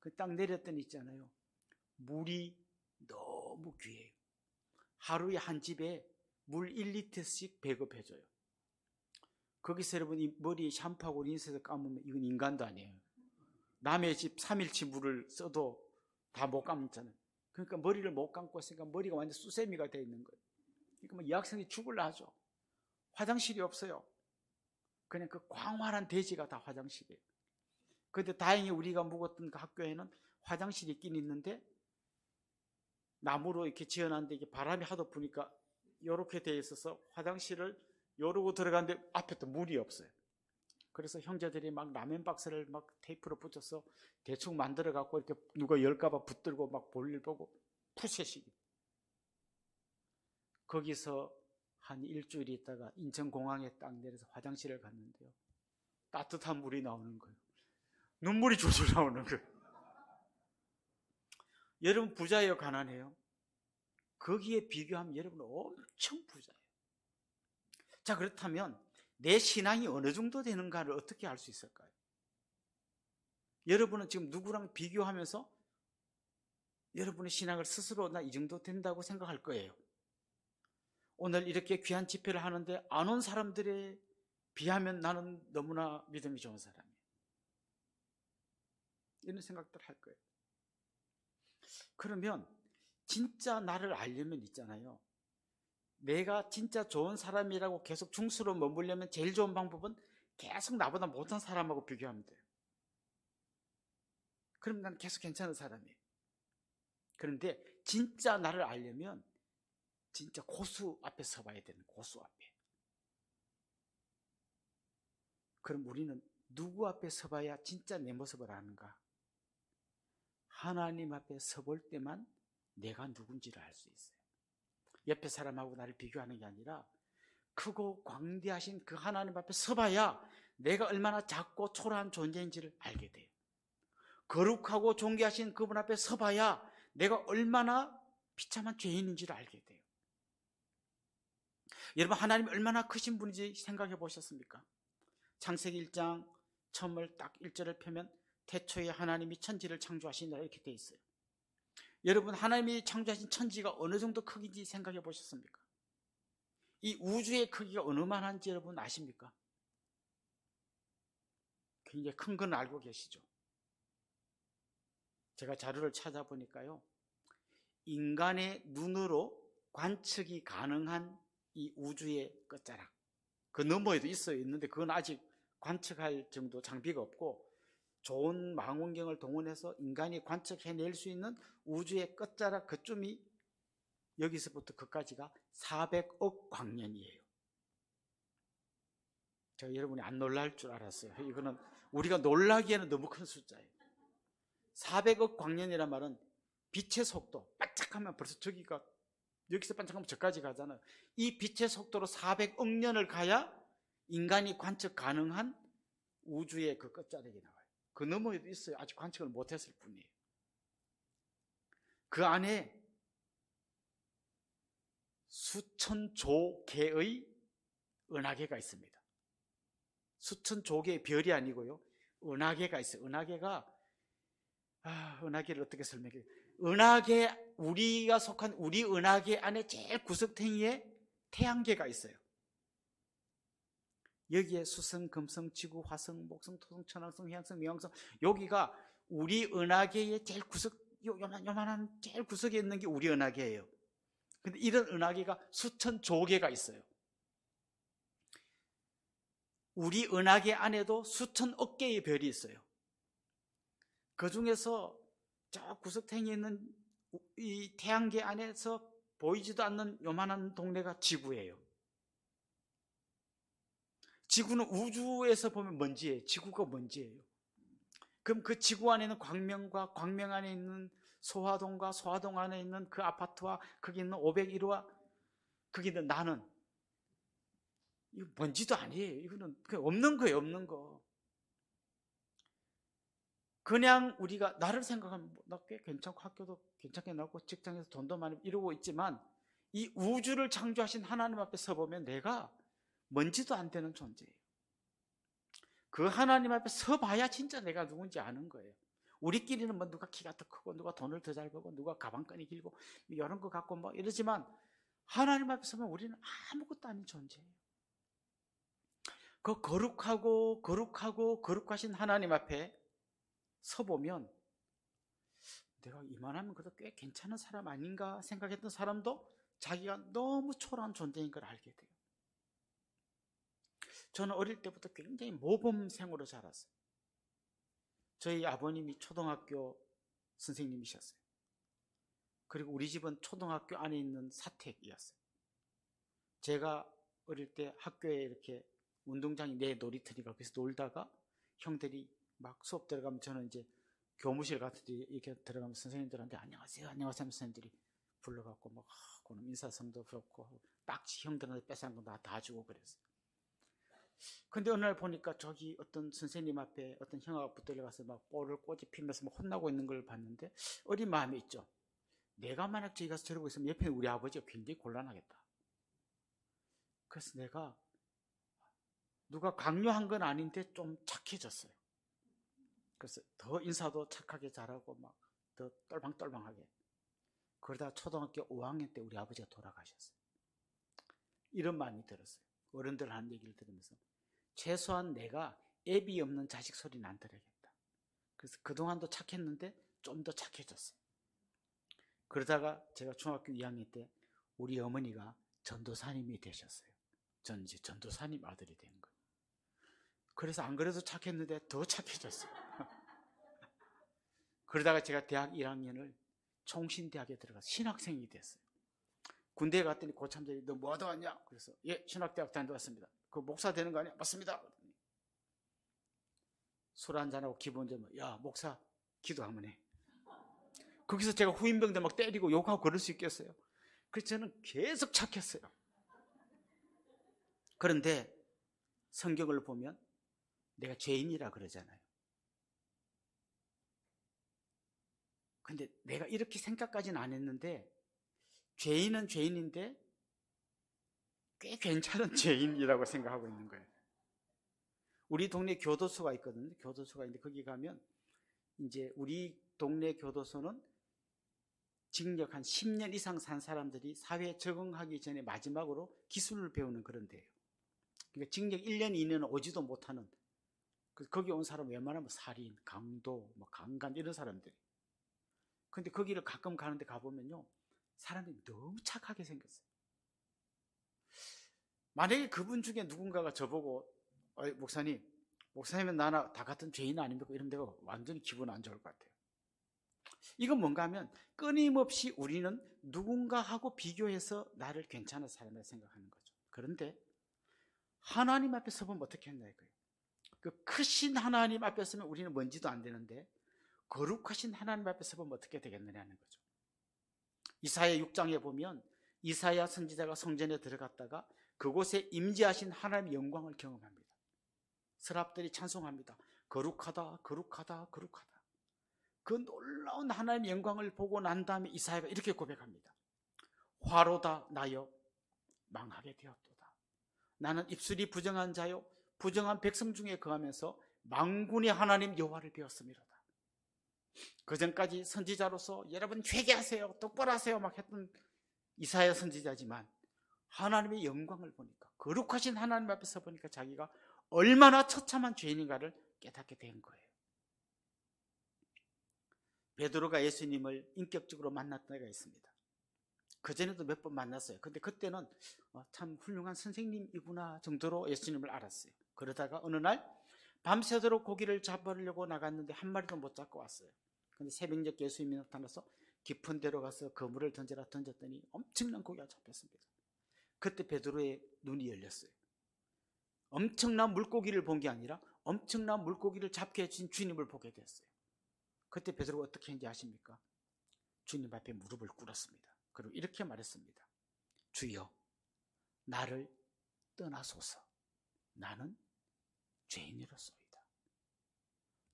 그 딱 내렸더니 있잖아요. 물이 너무 귀해요. 하루에 한 집에 물 1리터씩 배급해줘요. 거기서 여러분 이 머리 샴푸하고 린스에서 감으면 이건 인간도 아니에요. 남의 집 3일치 물을 써도 다 못 감잖아요. 그러니까 머리를 못 감고 있으니까 머리가 완전 수세미가 되어 있는 거예요. 그러니까 뭐 여학생이 죽을라 하죠. 화장실이 없어요. 그냥 그 광활한 대지가 다 화장실이에요. 그런데 다행히 우리가 묵었던 그 학교에는 화장실이 있긴 있는데 나무로 이렇게 지어놨는데 이게 바람이 하도 부니까 이렇게 되어 있어서 화장실을 요러고 들어갔는데 앞에 또 문이 없어요. 그래서 형제들이 막 라면 박스를 막 테이프로 붙여서 대충 만들어 갖고 이렇게 누가 열까봐 붙들고 막 볼일 보고 푸세식. 거기서 한 일주일 있다가 인천공항에 딱 내려서 화장실을 갔는데요, 따뜻한 물이 나오는 거예요. 눈물이 줄줄 나오는 거예요. 여러분 부자예요, 가난해요? 거기에 비교하면 여러분은 엄청 부자예요. 자, 그렇다면 내 신앙이 어느 정도 되는가를 어떻게 알 수 있을까요? 여러분은 지금 누구랑 비교하면서 여러분의 신앙을 스스로 나 이 정도 된다고 생각할 거예요. 오늘 이렇게 귀한 집회를 하는데 안 온 사람들에 비하면 나는 너무나 믿음이 좋은 사람이에요. 이런 생각들 할 거예요. 그러면 진짜 나를 알려면 있잖아요, 내가 진짜 좋은 사람이라고 계속 중수로 머물려면 제일 좋은 방법은 계속 나보다 못한 사람하고 비교하면 돼요. 그럼 난 계속 괜찮은 사람이에요. 그런데 진짜 나를 알려면 진짜 고수 앞에 서봐야 되는, 고수 앞에. 그럼 우리는 누구 앞에 서봐야 진짜 내 모습을 아는가? 하나님 앞에 서볼 때만 내가 누군지를 알 수 있어요. 옆에 사람하고 나를 비교하는 게 아니라 크고 광대하신 그 하나님 앞에 서봐야 내가 얼마나 작고 초라한 존재인지를 알게 돼요. 거룩하고 존귀하신 그분 앞에 서봐야 내가 얼마나 비참한 죄인인지를 알게 돼요. 여러분, 하나님이 얼마나 크신 분인지 생각해 보셨습니까? 창세기 1장 처음을 딱 1절을 펴면 태초에 하나님이 천지를 창조하시니라 이렇게 돼 있어요. 여러분, 하나님이 창조하신 천지가 어느 정도 크기인지 생각해 보셨습니까? 이 우주의 크기가 어느 만한지 여러분 아십니까? 굉장히 큰 건 알고 계시죠? 제가 자료를 찾아보니까요, 인간의 눈으로 관측이 가능한 이 우주의 끝자락, 그 너머에도 있는데 그건 아직 관측할 정도 장비가 없고, 좋은 망원경을 동원해서 인간이 관측해낼 수 있는 우주의 끝자락 그쯤이 여기서부터 그까지가 400억 광년이에요. 제가 여러분이 안 놀랄 줄 알았어요. 이거는 우리가 놀라기에는 너무 큰 숫자예요. 400억 광년이란 말은 빛의 속도, 반짝하면 벌써 저기가, 여기서 반짝하면 저까지 가잖아요. 이 빛의 속도로 400억 년을 가야 인간이 관측 가능한 우주의 그 끝자락이 나와요. 그 너머에도 있어요. 아직 관측을 못했을 뿐이에요. 그 안에 수천조 개의 은하계가 있습니다. 수천조 개의 별이 아니고요, 은하계가 있어요. 은하계가, 은하계를 어떻게 설명해요? 은하계, 우리가 속한 우리 은하계 안에 제일 구석탱이에 태양계가 있어요. 여기에 수성, 금성, 지구, 화성, 목성, 토성, 천왕성, 해왕성,冥왕성, 여기가 우리 은하계의 제일 요만한 제일 구석에 있는 게 우리 은하계예요. 근데 이런 은하계가 수천조 개가 있어요. 우리 은하계 안에도 수천억 개의 별이 있어요. 그 중에서 저 구석탱이에 있는 이 태양계 안에서 보이지도 않는 요만한 동네가 지구예요. 지구는 우주에서 보면 먼지예요. 지구가 먼지예요. 그럼 그 지구 안에 있는 광명과 광명 안에 있는 소화동과 소화동 안에 있는 그 아파트와 거기 있는 501호와 거기 있는 나는, 이거 먼지도 아니에요. 이거는 그냥 없는 거예요, 없는 거. 그냥 우리가 나를 생각하면 나 꽤 괜찮고 학교도 괜찮게 나오고 직장에서 돈도 많이 이러고 있지만, 이 우주를 창조하신 하나님 앞에 서보면 내가 먼지도 안 되는 존재예요. 그 하나님 앞에 서봐야 진짜 내가 누군지 아는 거예요. 우리끼리는 뭐 누가 키가 더 크고 누가 돈을 더 잘 벌고 누가 가방끈이 길고 이런 거 갖고 뭐 이러지만, 하나님 앞에 서면 우리는 아무것도 아닌 존재예요. 그 거룩하신 하나님 앞에 서보면 내가 이만하면 그래도 꽤 괜찮은 사람 아닌가 생각했던 사람도 자기가 너무 초라한 존재인 걸 알게 돼요. 저는 어릴 때부터 굉장히 모범생으로 자랐어요. 저희 아버님이 초등학교 선생님이셨어요. 그리고 우리 집은 초등학교 안에 있는 사택이었어요. 제가 어릴 때 학교에 이렇게 운동장이 내 놀이터니까 거기서 놀다가 형들이 막 수업 들어가면 저는 이제 교무실 같은 데 이렇게 들어가면 선생님들한테 안녕하세요 안녕하세요 선생님들이 불러갖고 막 그놈 인사성도 그렇고 딱지 형들한테 뺏어간 거 다 주고 그랬어요. 근데 어느 날 보니까 저기 어떤 선생님 앞에 어떤 형아가 붙들려가서 막 볼을 꼬집히면서 막 혼나고 있는 걸 봤는데 어린 마음이 있죠. 내가 만약 저기 가서 저러고 있으면 옆에 우리 아버지가 굉장히 곤란하겠다. 그래서 내가 누가 강요한 건 아닌데 좀 착해졌어요. 그래서 더 인사도 착하게 잘하고 막 더 똘방똘방하게. 그러다 초등학교 5학년 때 우리 아버지가 돌아가셨어요. 이런 마음이 들었어요. 어른들 하는 얘기를 들으면서 최소한 내가 애비 없는 자식 소리는 안 들어야겠다. 그래서 그동안도 착했는데 좀 더 착해졌어요. 그러다가 제가 중학교 2학년 때 우리 어머니가 전도사님이 되셨어요. 저는 이제 전도사님 아들이 된 거예요. 그래서 안 그래도 착했는데 더 착해졌어요. 그러다가 제가 대학 1학년을 총신대학에 들어가서 신학생이 됐어요. 군대에 갔더니 고참들이 너 뭐 하다 왔냐? 그래서 예 신학대학 다녀왔습니다. 그 목사 되는 거 아니야? 맞습니다. 술 한잔하고 기분 좋으면 야 목사 기도 한번 해. 거기서 제가 후임병들 막 때리고 욕하고 그럴 수 있겠어요? 그래서 저는 계속 착했어요. 그런데 성경을 보면 내가 죄인이라 그러잖아요. 근데 내가 이렇게 생각까지는 안 했는데 죄인은 죄인인데 꽤 괜찮은 죄인이라고 생각하고 있는 거예요. 우리 동네 교도소가 있거든요. 교도소가 있는데 거기 가면 이제 우리 동네 교도소는 징역 한 10년 이상 산 사람들이 사회에 적응하기 전에 마지막으로 기술을 배우는 그런 데예요. 그러니까 징역 1년, 2년은 오지도 못하는 거기 온 사람 웬만하면 살인, 강도, 뭐 강간 이런 사람들이. 근데 거기를 가끔 가는데 가보면요 사람들이 너무 착하게 생겼어요. 만약에 그분 중에 누군가가 저보고 목사님은 나나 다 같은 죄인 아닙니까? 이러면 내가 완전히 기분 안 좋을 것 같아요. 이건 뭔가 하면 끊임없이 우리는 누군가하고 비교해서 나를 괜찮은 사람이라 생각하는 거죠. 그런데 하나님 앞에 서보면 어떻게 했나 이거예요. 그 크신 하나님 앞에 서면 우리는 뭔지도 안 되는데 거룩하신 하나님 앞에 서보면 어떻게 되겠느냐는 거죠. 이사야 6장에 보면 이사야 선지자가 성전에 들어갔다가 그곳에 임재하신 하나님의 영광을 경험합니다. 서랍들이 찬송합니다. 거룩하다 거룩하다 거룩하다. 그 놀라운 하나님의 영광을 보고 난 다음에 이사야가 이렇게 고백합니다. 화로다 나여 망하게 되었도다. 나는 입술이 부정한 자요 부정한 백성 중에 거하면서 만군의 하나님 여호와를 배웠음이로다. 그전까지 선지자로서 여러분 회개하세요 똑바로 하세요 막 했던 이사야 선지자지만 하나님의 영광을 보니까 거룩하신 하나님 앞에서 보니까 자기가 얼마나 처참한 죄인인가를 깨닫게 된 거예요. 베드로가 예수님을 인격적으로 만났던 때가 있습니다. 그전에도 몇 번 만났어요. 근데 그때는 참 훌륭한 선생님이구나 정도로 예수님을 알았어요. 그러다가 어느 날 밤새도록 고기를 잡으려고 나갔는데 한 마리도 못 잡고 왔어요. 근데 새벽녘 예수님이 나타나서 깊은 데로 가서 그물을 던져라 던졌더니 엄청난 고기가 잡혔습니다. 그때 베드로의 눈이 열렸어요. 엄청난 물고기를 본 게 아니라 엄청난 물고기를 잡게 해주신 주님을 보게 됐어요. 그때 베드로가 어떻게 했는지 아십니까? 주님 앞에 무릎을 꿇었습니다. 그리고 이렇게 말했습니다. 주여 나를 떠나소서. 나는 죄인이로소이다.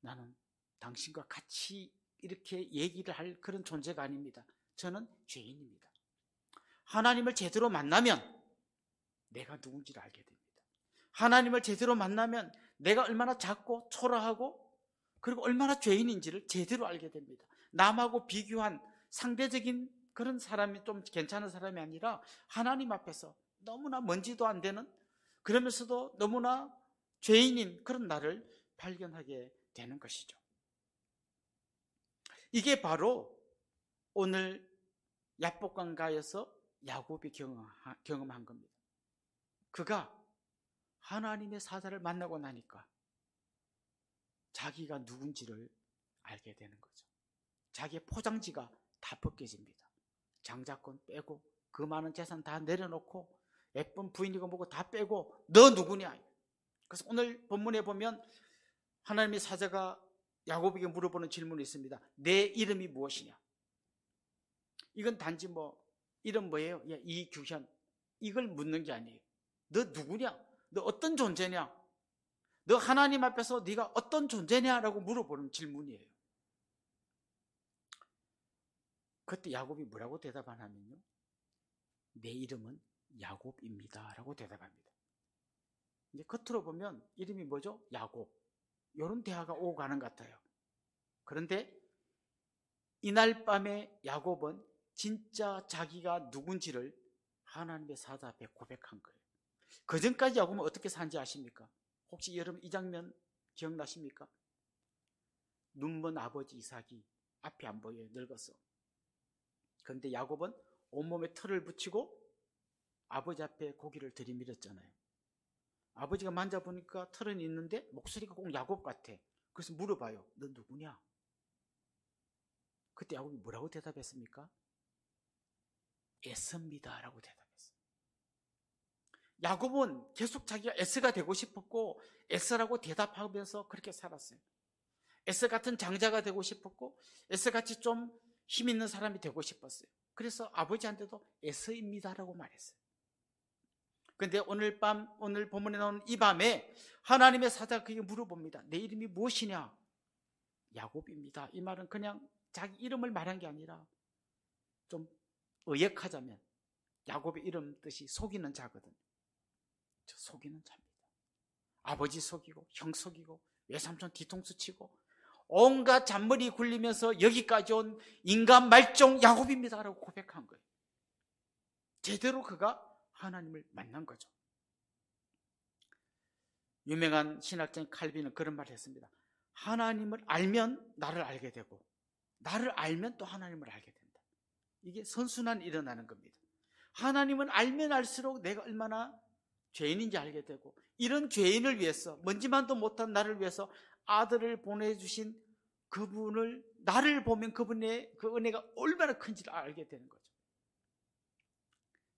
나는 당신과 같이 이렇게 얘기를 할 그런 존재가 아닙니다. 저는 죄인입니다. 하나님을 제대로 만나면 내가 누군지를 알게 됩니다. 하나님을 제대로 만나면 내가 얼마나 작고 초라하고 그리고 얼마나 죄인인지를 제대로 알게 됩니다. 남하고 비교한 상대적인 그런 사람이 좀 괜찮은 사람이 아니라 하나님 앞에서 너무나 먼지도 안 되는 그러면서도 너무나 죄인인 그런 나를 발견하게 되는 것이죠. 이게 바로 오늘 야복강가에서 야곱이 경험한 겁니다. 그가 하나님의 사자를 만나고 나니까 자기가 누군지를 알게 되는 거죠. 자기의 포장지가 다 벗겨집니다. 장자권 빼고 그 많은 재산 다 내려놓고 예쁜 부인이고 뭐고 다 빼고 너 누구냐. 그래서 오늘 본문에 보면 하나님의 사자가 야곱에게 물어보는 질문이 있습니다. 내 이름이 무엇이냐. 이건 단지 이름 뭐예요? 이규현, 이걸 묻는 게 아니에요. 너 누구냐? 너 어떤 존재냐? 너 하나님 앞에서 네가 어떤 존재냐라고 물어보는 질문이에요. 그때 야곱이 뭐라고 대답하냐면요, 내 이름은 야곱입니다 라고 대답합니다. 이제 겉으로 보면 이름이 뭐죠? 야곱. 이런 대화가 오고 가는 것 같아요. 그런데 이날 밤에 야곱은 진짜 자기가 누군지를 하나님의 사자 앞에 고백한 거예요. 그 전까지 야곱은 어떻게 산지 아십니까? 혹시 여러분 이 장면 기억나십니까? 눈먼 아버지 이삭이 앞이 안 보여요. 늙었어. 그런데 야곱은 온몸에 털을 붙이고 아버지 앞에 고기를 들이밀었잖아요. 아버지가 만져보니까 털은 있는데 목소리가 꼭 야곱 같아. 그래서 물어봐요. 너 누구냐? 그때 야곱이 뭐라고 대답했습니까? 에서입니다 라고 대답했어요. 야곱은 계속 자기가 에서가 되고 싶었고 에서라고 대답하면서 그렇게 살았어요. 에서 같은 장자가 되고 싶었고 에서같이 좀 힘 있는 사람이 되고 싶었어요. 그래서 아버지한테도 에서입니다 라고 말했어요. 그런데 오늘 본문에 나오는 이 밤에 하나님의 사자가 그에게 물어봅니다. 내 이름이 무엇이냐? 야곱입니다. 이 말은 그냥 자기 이름을 말한 게 아니라 좀 의역하자면 야곱의 이름 뜻이 속이는 자거든. 저 속이는 자입니다. 아버지 속이고 형 속이고 외삼촌 뒤통수 치고 온갖 잔머리 굴리면서 여기까지 온 인간 말종 야곱입니다 라고 고백한 거예요. 제대로 그가 하나님을 만난 거죠. 유명한 신학자인 칼빈은 그런 말을 했습니다. 하나님을 알면 나를 알게 되고 나를 알면 또 하나님을 알게 된다. 이게 선순환이 일어나는 겁니다. 하나님은 알면 알수록 내가 얼마나 죄인인지 알게 되고 이런 죄인을 위해서 먼지만도 못한 나를 위해서 아들을 보내주신 그분을 나를 보면 그분의 그 은혜가 얼마나 큰지를 알게 되는 거죠.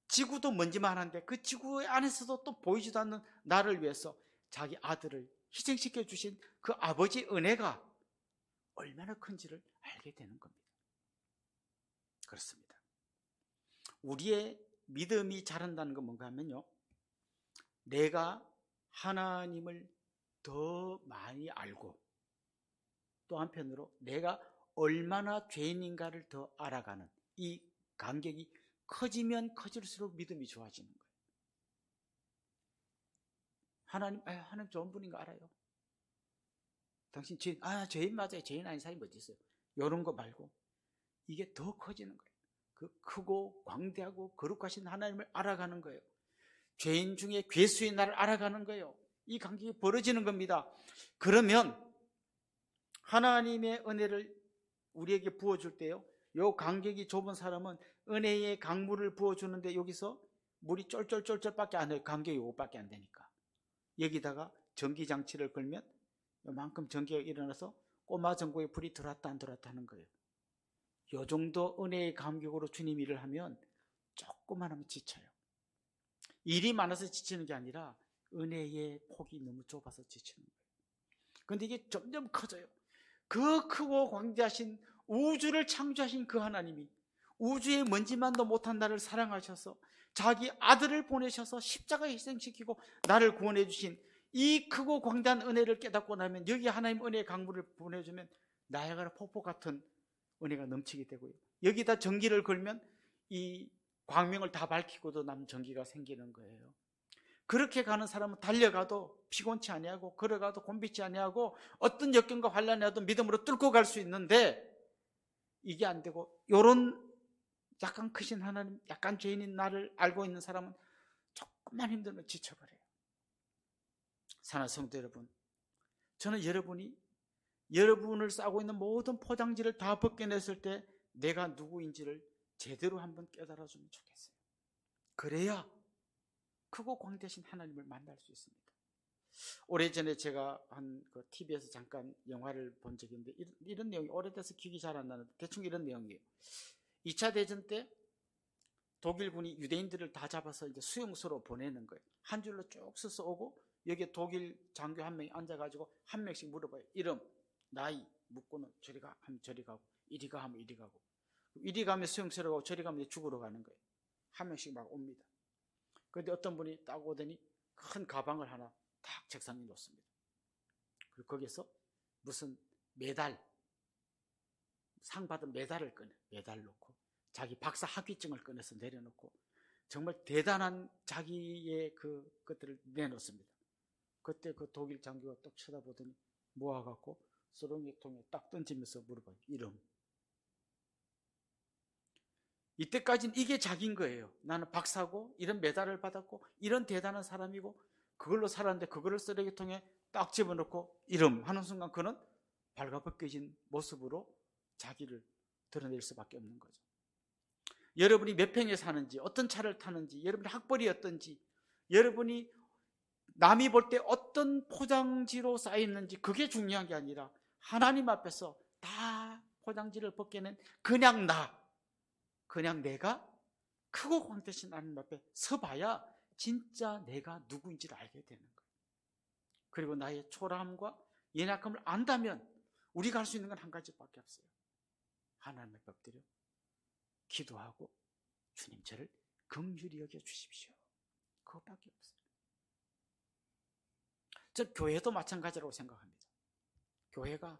지구도 먼지만 한데 그 지구 안에서도 또 보이지도 않는 나를 위해서 자기 아들을 희생시켜 주신 그 아버지의 은혜가 얼마나 큰지를 알게 되는 겁니다. 그렇습니다. 우리의 믿음이 자란다는 건 뭔가 하면요, 내가 하나님을 더 많이 알고 또 한편으로 내가 얼마나 죄인인가를 더 알아가는 이 간격이 커지면 커질수록 믿음이 좋아지는 거예요. 하나님 좋은 분인 거 알아요. 당신 죄인, 죄인 맞아요. 죄인 아닌 사람이 어디 있어요. 이런 거 말고 이게 더 커지는 거예요. 그 크고 광대하고 거룩하신 하나님을 알아가는 거예요. 죄인 중에 괴수인 나를 알아가는 거예요. 이 간격이 벌어지는 겁니다. 그러면 하나님의 은혜를 우리에게 부어줄 때요, 요 간격이 좁은 사람은 은혜의 강물을 부어주는데 여기서 물이 쫄쫄쫄쫄밖에 안 해요. 간격이 요것밖에 안 되니까. 여기다가 전기장치를 걸면 요만큼 전기가 일어나서 꼬마 전구에 불이 들어왔다 안 들어왔다 하는 거예요. 요 정도 은혜의 간격으로 주님 일을 하면 조금만 하면 지쳐요. 일이 많아서 지치는 게 아니라 은혜의 폭이 너무 좁아서 지치는 거예요. 그런데 이게 점점 커져요. 그 크고 광대하신 우주를 창조하신 그 하나님이 우주의 먼지만도 못한 나를 사랑하셔서 자기 아들을 보내셔서 십자가에 희생시키고 나를 구원해 주신 이 크고 광대한 은혜를 깨닫고 나면 여기 하나님 은혜의 강물을 보내주면 나야가라 폭포 같은 은혜가 넘치게 되고요. 여기다 전기를 걸면 이 광명을 다 밝히고도 남은 전기가 생기는 거예요. 그렇게 가는 사람은 달려가도 피곤치 아니하고 걸어가도 곤비치 아니하고 어떤 역경과 환난이 와도 믿음으로 뚫고 갈 수 있는데 이게 안 되고 요런 약간 크신 하나님, 약간 죄인인 나를 알고 있는 사람은 조금만 힘들면 지쳐버려요. 사랑하는 성도 여러분, 저는 여러분을 싸고 있는 모든 포장지를 다 벗겨냈을 때 내가 누구인지를 제대로 한번 깨달아주면 좋겠어요. 그래야 크고 광대하신 하나님을 만날 수 있습니다. 오래전에 제가 그 TV에서 잠깐 영화를 본 적이 있는데 이런 내용이 오래돼서 기억이 잘 안 나는데 대충 이런 내용이에요. 2차 대전 때 독일군이 유대인들을 다 잡아서 이제 수용소로 보내는 거예요. 한 줄로 쭉 서서 오고 여기에 독일 장교 한 명이 앉아가지고 한 명씩 물어봐요. 이름, 나이 묻고는 저리 가 하면 저리 가고 이리 가 하면 이리 가고 이리 가면 수용소로 가고 저리 가면 죽으러 가는 거예요. 한 명씩 막 옵니다. 그런데 어떤 분이 딱 오더니 큰 가방을 하나 탁 책상에 놓습니다. 그리고 거기서 무슨 메달, 상 받은 메달을 꺼내, 메달 놓고 자기 박사 학위증을 꺼내서 내려놓고 정말 대단한 자기의 것들을 내놓습니다. 그때 그 독일 장교가 딱 쳐다보더니 모아갖고 쓰레기통에 딱 던지면서 물어봐요. 이름. 이때까지는 이게 자기인 거예요. 나는 박사고 이런 메달을 받았고 이런 대단한 사람이고 그걸로 살았는데 그거를 쓰레기통에 딱 집어넣고 이름 하는 순간 그는 발가벗겨진 모습으로 자기를 드러낼 수밖에 없는 거죠. 여러분이 몇 평에 사는지, 어떤 차를 타는지, 여러분의 학벌이 어떤지, 여러분이 남이 볼 때 어떤 포장지로 쌓여있는지 그게 중요한 게 아니라 하나님 앞에서 다 포장지를 벗겨낸 그냥 그냥 내가 크고 광대신 하나님 앞에 서봐야 진짜 내가 누구인지를 알게 되는 거예요. 그리고 나의 초라함과 연약함을 안다면 우리가 할 수 있는 건 한 가지밖에 없어요. 하나님 앞에 엎드려 기도하고 주님 저를 긍휼히 여겨 주십시오. 그것밖에 없어요. 저 교회도 마찬가지라고 생각합니다. 교회가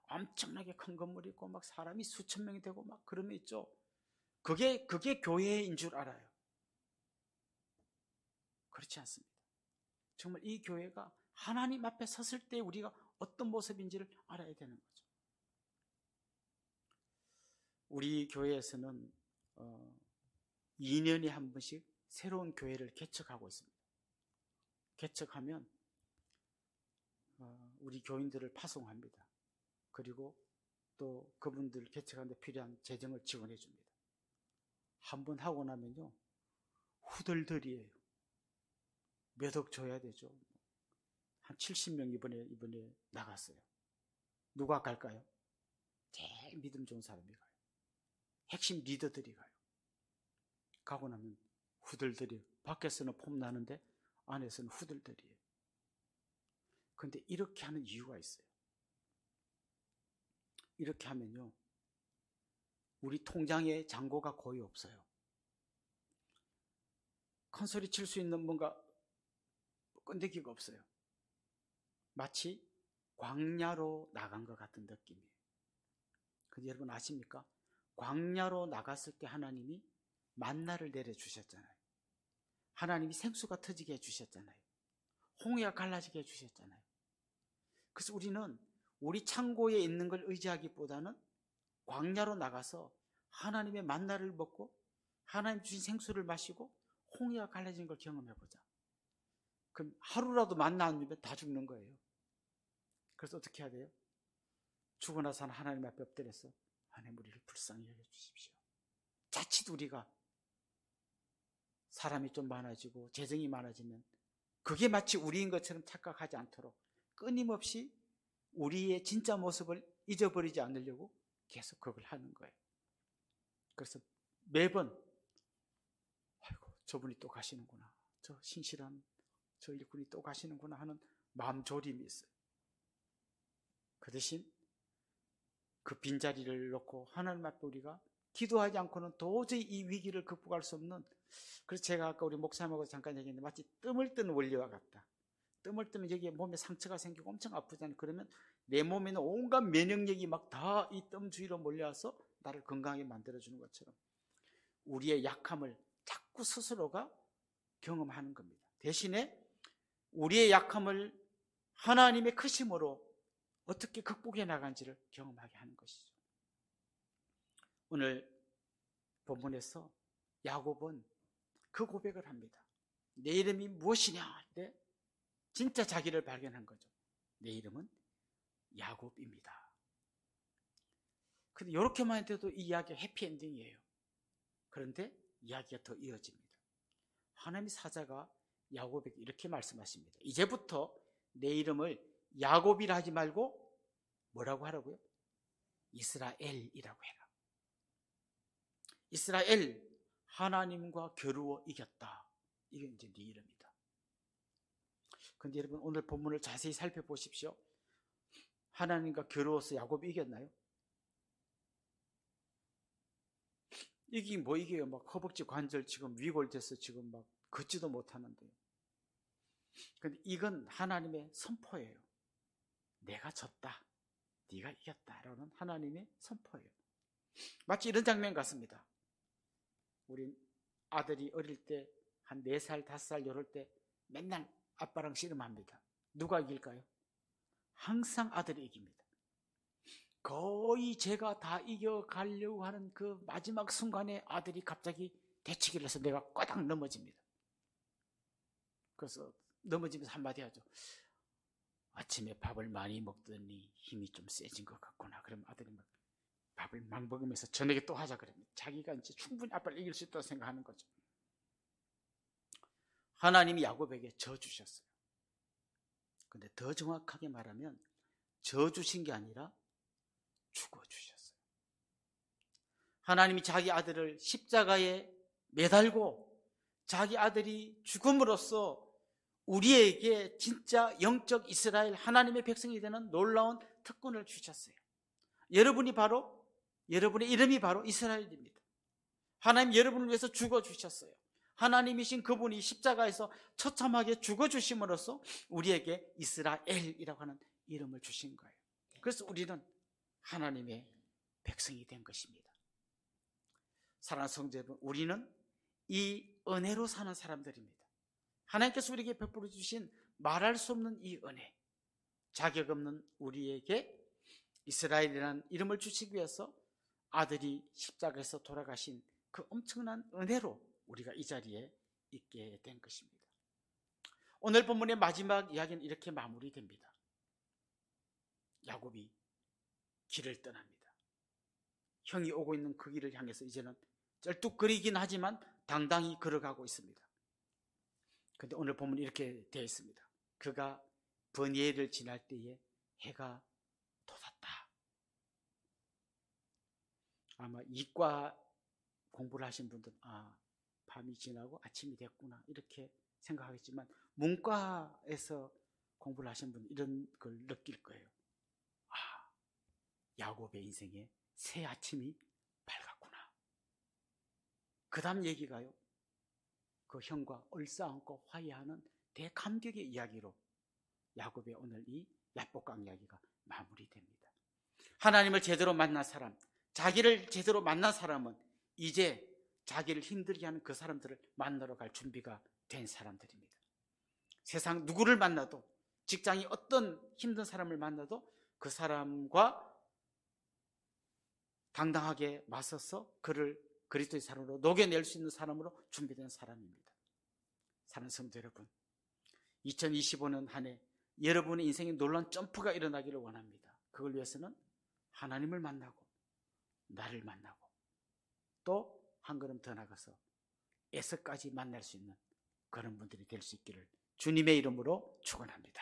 엄청나게 큰 건물이 있고 막 사람이 수천 명이 되고 막 그러면 있죠. 그게 교회인 줄 알아요. 그렇지 않습니다. 정말 이 교회가 하나님 앞에 섰을 때 우리가 어떤 모습인지를 알아야 되는 거죠. 우리 교회에서는 2년에 한 번씩 새로운 교회를 개척하고 있습니다. 개척하면 우리 교인들을 파송합니다. 그리고 또 그분들 개척하는 데 필요한 재정을 지원해 줍니다. 한 번 하고 나면요 후덜덜이에요. 몇 억 줘야 되죠. 한 70명 이번에 나갔어요. 누가 갈까요? 제일 믿음 좋은 사람이 가요. 핵심 리더들이 가요. 가고 나면 후덜덜이에요. 밖에서는 폼 나는데 안에서는 후덜덜이에요. 그런데 이렇게 하는 이유가 있어요. 이렇게 하면요 우리 통장에 잔고가 거의 없어요. 큰 소리 칠 수 있는 뭔가 끈데기가 없어요. 마치 광야로 나간 것 같은 느낌이에요. 근데 여러분 아십니까? 광야로 나갔을 때 하나님이 만나를 내려주셨잖아요. 하나님이 생수가 터지게 해주셨잖아요. 홍해가 갈라지게 해주셨잖아요. 그래서 우리는 우리 창고에 있는 걸 의지하기보다는 광야로 나가서 하나님의 만나를 먹고 하나님 주신 생수를 마시고 홍해가 갈라지는 걸 경험해보자. 그럼 하루라도 만나 안 주면 다 죽는 거예요. 그래서 어떻게 해야 돼요? 죽고 나서 하나님 앞에 엎드려서 하나님 우리를 불쌍히 여겨주십시오. 자칫 우리가 사람이 좀 많아지고 재정이 많아지면 그게 마치 우리인 것처럼 착각하지 않도록 끊임없이 우리의 진짜 모습을 잊어버리지 않으려고 계속 그걸 하는 거예요. 그래서 매번 아이고 저분이 또 가시는구나, 저 신실한 저 일꾼이 또 가시는구나 하는 마음 졸임이 있어요. 그 대신 그 빈자리를 놓고 하나님 앞에 우리가 기도하지 않고는 도저히 이 위기를 극복할 수 없는, 그래서 제가 아까 우리 목사님하고 잠깐 얘기했는데 마치 뜸을 뜬 원리와 같다. 뜸을 뜨면 여기에 몸에 상처가 생기고 엄청 아프잖아요. 그러면 내 몸에 있는 온갖 면역력이 막 다 이 뜸 주위로 몰려와서 나를 건강하게 만들어주는 것처럼 우리의 약함을 자꾸 스스로가 경험하는 겁니다. 대신에 우리의 약함을 하나님의 크심으로 어떻게 극복해 나간지를 경험하게 하는 것이죠. 오늘 본문에서 야곱은 그 고백을 합니다. 내 이름이 무엇이냐 할 때 진짜 자기를 발견한 거죠. 내 이름은 야곱입니다. 근데 이렇게만 해도 이 이야기가 해피엔딩이에요. 그런데 이야기가 더 이어집니다. 하나님의 사자가 야곱에게 이렇게 말씀하십니다. 이제부터 내 이름을 야곱이라 하지 말고 뭐라고 하라고요? 이스라엘이라고 해라. 이스라엘, 하나님과 겨루어 이겼다. 이게 이제 네 이름이다. 그런데 여러분, 오늘 본문을 자세히 살펴보십시오. 하나님과 겨루어서 야곱이 이겼나요? 이게 뭐 이게요? 막 허벅지 관절 지금 위골돼서 지금 막 걷지도 못하는데요. 근데 이건 하나님의 선포예요. 내가 졌다, 네가 이겼다라는 하나님의 선포예요. 마치 이런 장면 같습니다. 우리 아들이 어릴 때 한 4살, 5살 이럴 때 맨날 아빠랑 씨름합니다. 누가 이길까요? 항상 아들이 이깁니다. 거의 제가 다 이겨가려고 하는 그 마지막 순간에 아들이 갑자기 대치기를 해서 내가 꼬닥 넘어집니다. 그래서 넘어지면서 한마디 하죠. 아침에 밥을 많이 먹더니 힘이 좀 세진 것 같구나. 그럼 아들이 막 밥을 막 먹으면서 저녁에 또 하자 그럽니다. 자기가 이제 충분히 아빠를 이길 수 있다고 생각하는 거죠. 하나님이 야곱에게 져 주셨어요. 근데 더 정확하게 말하면 져 주신 게 아니라 죽어 주셨어요. 하나님이 자기 아들을 십자가에 매달고 자기 아들이 죽음으로써 우리에게 진짜 영적 이스라엘 하나님의 백성이 되는 놀라운 특권을 주셨어요. 여러분의 이름이 바로 이스라엘입니다. 하나님 여러분을 위해서 죽어 주셨어요. 하나님이신 그분이 십자가에서 처참하게 죽어 주심으로써 우리에게 이스라엘이라고 하는 이름을 주신 거예요. 그래서 우리는 하나님의 백성이 된 것입니다. 사랑하는 성도 여러분, 우리는 이 은혜로 사는 사람들입니다. 하나님께서 우리에게 베풀어 주신 말할 수 없는 이 은혜, 자격 없는 우리에게 이스라엘이라는 이름을 주시기 위해서 아들이 십자가에서 돌아가신 그 엄청난 은혜로 우리가 이 자리에 있게 된 것입니다. 오늘 본문의 마지막 이야기는 이렇게 마무리됩니다. 야곱이 길을 떠납니다. 형이 오고 있는 그 길을 향해서 이제는 쩔뚝거리긴 하지만 당당히 걸어가고 있습니다. 그런데 오늘 본문이 이렇게 되어 있습니다. 그가 버니엘을 지날 때에 해가 돋았다. 아마 이과 공부를 하신 분들은 밤이 지나고 아침이 됐구나 이렇게 생각하겠지만 문과에서 공부를 하신 분은 이런 걸 느낄 거예요. 야곱의 인생에 새 아침이 밝았구나. 그 다음 얘기가요, 그 형과 얼싸안고 화해하는 대감격의 이야기로 야곱의 오늘 이 야복강 이야기가 마무리됩니다. 하나님을 제대로 만난 사람, 자기를 제대로 만난 사람은 이제 자기를 힘들게 하는 그 사람들을 만나러 갈 준비가 된 사람들입니다. 세상 누구를 만나도, 직장이 어떤 힘든 사람을 만나도 그 사람과 당당하게 맞서서 그를 그리스도의 사람으로 녹여낼 수 있는 사람으로 준비된 사람입니다. 사랑하는 성도 여러분, 2025년 한 해 여러분의 인생에 놀라운 점프가 일어나기를 원합니다. 그걸 위해서는 하나님을 만나고 나를 만나고 또 한 걸음 더 나가서 에서까지 만날 수 있는 그런 분들이 될 수 있기를 주님의 이름으로 축원합니다.